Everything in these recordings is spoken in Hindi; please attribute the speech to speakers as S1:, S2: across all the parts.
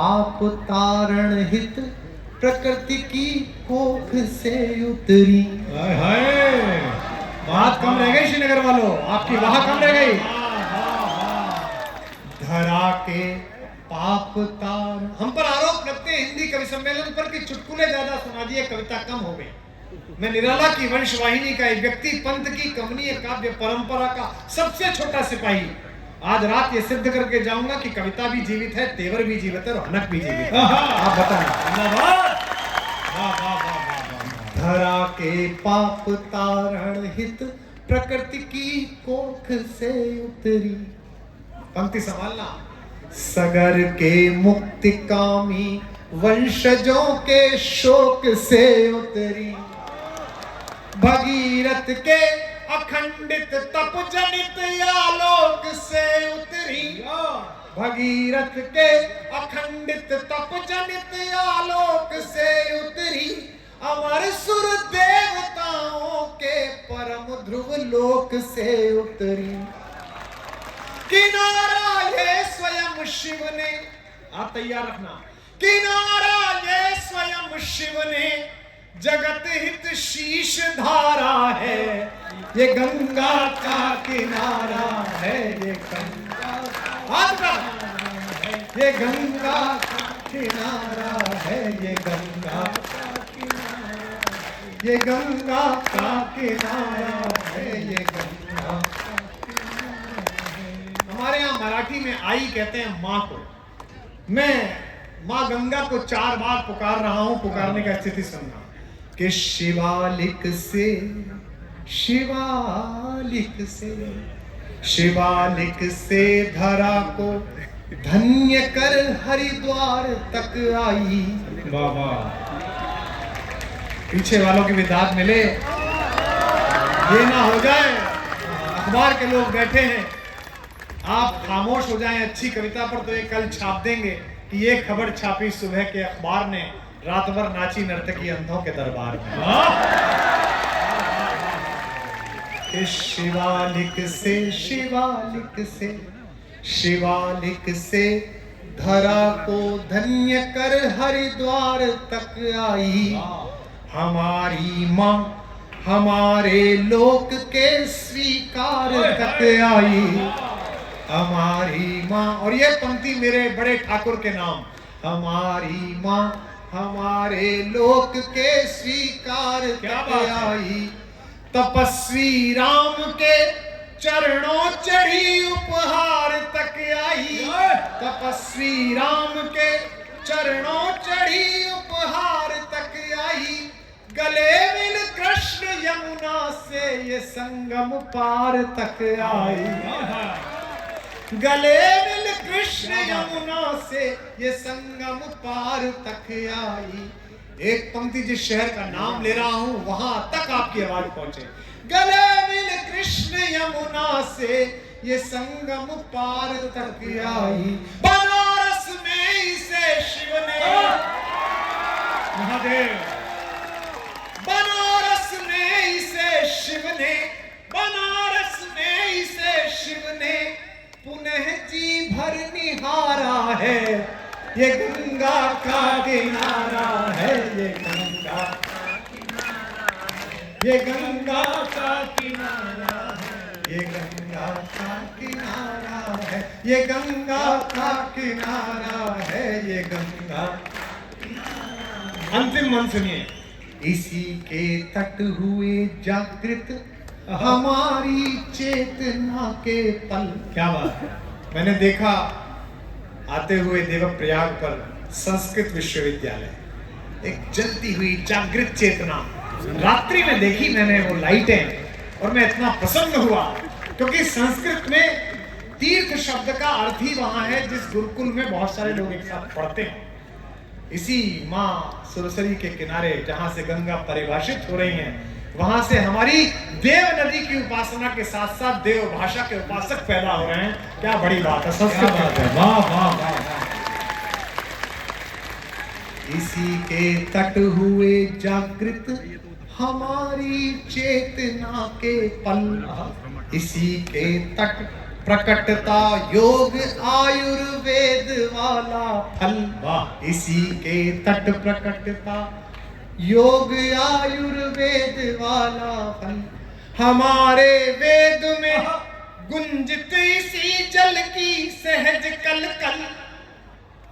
S1: आप तारण हित प्रकृति की कोख से उतरी।
S2: हाय हाय, बात कम रह गई श्रीनगर वालों, आपकी वाह कम रह गई।
S1: धरा के पाप तार।
S2: हम पर आरोप लगते हैं हिंदी कवि सम्मेलन पर कि चुटकुले ज्यादा सुना दिए, कविता कम हो गई। मैं निराला की वंशवाहिनी का एक व्यक्ति, पंथ की कमनीय काव्य परंपरा का सबसे छोटा सिपाही, आज रात ये सिद्ध करके जाऊंगा कि कविता भी जीवित है, तेवर भी जीवित है और हनक भी जीवित है। आप बताएं।
S1: धरा के पाप तारण हित प्रकृति की कोख से उतरी।
S2: पंक्ति संभालना।
S1: सगर के मुक्ति कामी वंशजों के शोक से उतरी। भगीरथ के अखंडित तप जनित आलोक से उतरी। भगीरथ के अखंडित तप जनित आलोक से उतरी। अमर सुर देवताओं के परम ध्रुव लोक से उतरी। किनारा ये स्वयं शिव ने,
S2: आप तैयार रखना,
S1: किनारा ये स्वयं शिव ने जगत हित शीश धारा है। ये गंगा का किनारा है, ये गंगा का, ये गंगा का किनारा है, ये गंगा का किनारा, ये गंगा का किनारा है, ये गंगा का किनारा है।
S2: हमारे यहाँ मराठी में आई कहते हैं माँ को। मैं माँ गंगा को 4 बार पुकार रहा हूं, पुकारने का स्थिति सुनना।
S1: कि शिवालिक से, शिवालिक से, शिवालिक से धरा को धन्य कर हरिद्वार तक आई।
S2: बाबा, पीछे वालों की भी दाद मिले, ये ना हो जाए अखबार के लोग बैठे हैं, आप खामोश हो जाएं अच्छी कविता पर तो ये कल छाप देंगे कि ये खबर छापी सुबह के अखबार ने, रात भर नाची नर्तकी अंधों के दरबार में।
S1: शिवालिक से, शिवालिक से, शिवालिक से धरा को धन्य कर हरिद्वार तक आई। हमारी माँ हमारे लोक के स्वीकार तक आई। हमारी माँ, और ये पंक्ति मेरे बड़े ठाकुर के नाम, हमारी माँ हमारे लोक के स्वीकार तक आई। तपस्वी राम के चरणों चढ़ी उपहार तक आई। तपस्वी राम के चरणों चढ़ी उपहार तक आई। गले मिल कृष्ण यमुना से ये संगम पार तक आई। गले मिल कृष्ण यमुना से ये संगम पार तक आई। एक पंक्ति जिस शहर का नाम ले रहा हूं वहां तक आपकी आवाज पहुंचे। गले मिल कृष्ण यमुना से ये संगम पार तक आई। बनारस में इसे शिव ने,
S2: महादेव,
S1: बनारस में इसे शिव ने, बनारस में इसे शिव ने पुनः जी भर निहारा है। ये गंगा का किनारा है, ये गंगा का किनारा, ये गंगा का किनारा है, ये गंगा का किनारा है, ये गंगा का किनारा है, ये गंगा।
S2: अंतिम मन सुनिए।
S1: इसी के तट हुए जागृत हमारी चेतना के पल।
S2: क्या बात है। मैंने देखा आते हुए देवप्रयाग पर संस्कृत विश्वविद्यालय, एक जलती हुई जागृत चेतना रात्रि में देखी मैंने वो लाइटें, और मैं इतना प्रसन्न हुआ क्योंकि संस्कृत में तीर्थ शब्द का अर्थ ही वहां है जिस गुरुकुल में बहुत सारे लोग एक साथ पढ़ते हैं। इसी माँ सुरसरी के किनारे जहां से गंगा परिभाषित हो रही है, वहां से हमारी देव नदी की उपासना के साथ साथ देव भाषा के उपासक पैदा हो रहे हैं। क्या बड़ी बात है, संस्कृत बात है। वाह वाह वाह।
S1: इसी के तट हुए जागृत हमारी चेतना के पल। इसी के तट
S2: प्रकटता योग आयुर्वेद वाला फल, वाह इसी के तट प्रकटता योग आयुर्वेद वाला फल। हमारे वेद में गुंजित इसी जल की सहज कल कल।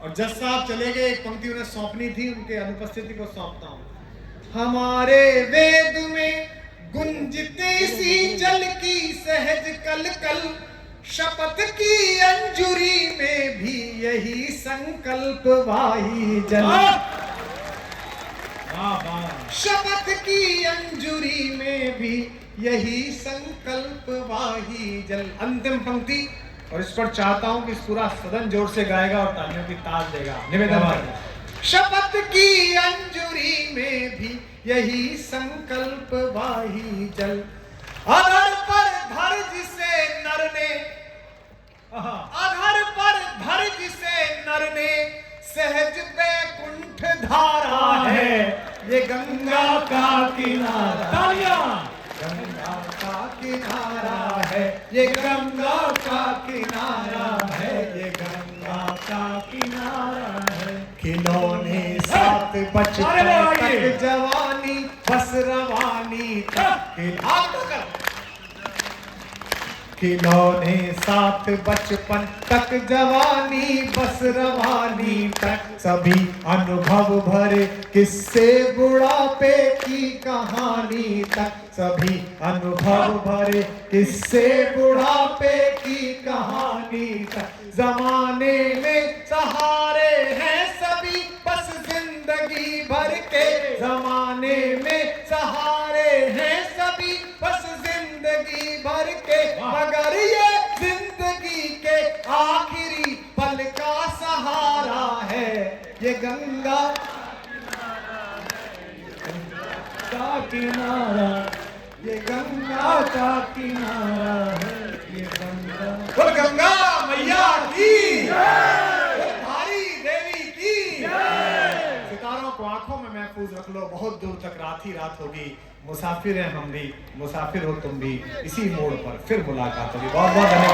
S2: और जज साहब चले गए, एक पंक्ति उन्हें सौंपनी थी, उनके अनुपस्थिति को सौंपता हूं। हमारे वेद में गुंजित इसी जल की सहज कल कल, शपथ की अंजुरी में भी यही संकल्प वाही जल। शपथ की अंजुरी में भी यही संकल्प वाही जल। अंतिम पंक्ति, और इस पर चाहता हूं कि इस पूरा सदन जोर से गाएगा और तालियों की ताल देगा। निवेदन, शपथ की अंजुरी में भी यही संकल्प वाही जल। अधर पर धर जिसे नर ने, अधर पर धर जिसे नर ने, सहज बैकुंठ धारा है ये गंगा का किनारा। गंगा का किनारा है ये, गंगा का किनारा है ये, गंगा का किनारा है। खिलौने साथ बचपन तक जवानी बस रवानी तक, खिलौने साथ बचपन तक जवानी बस रवानी तक, सभी अनुभव भरे किस्से बुढ़ापे की कहानी तक, सभी अनुभव भरे किस्से बुढ़ापे की कहानी तक। जमाने में सहारे हैं सभी बस जिंदगी भर के, जमाने में सहारे हैं सभी बस जिंदगी भर के, मगर ये जिंदगी के आखिरी पल का सहारा है ये गंगा का किनारा, ये गंगा का किनारा है ये गंगा। बोल गंगा मैया की, धारी देवी की। सितारों को आंखों में महफूज रख लो, बहुत दूर तक रात ही रात होगी। मुसाफिर हैं हम भी, मुसाफिर हो तुम भी, इसी मोड़ पर फिर मुलाकात होगी। बहुत बहुत धन्यवाद।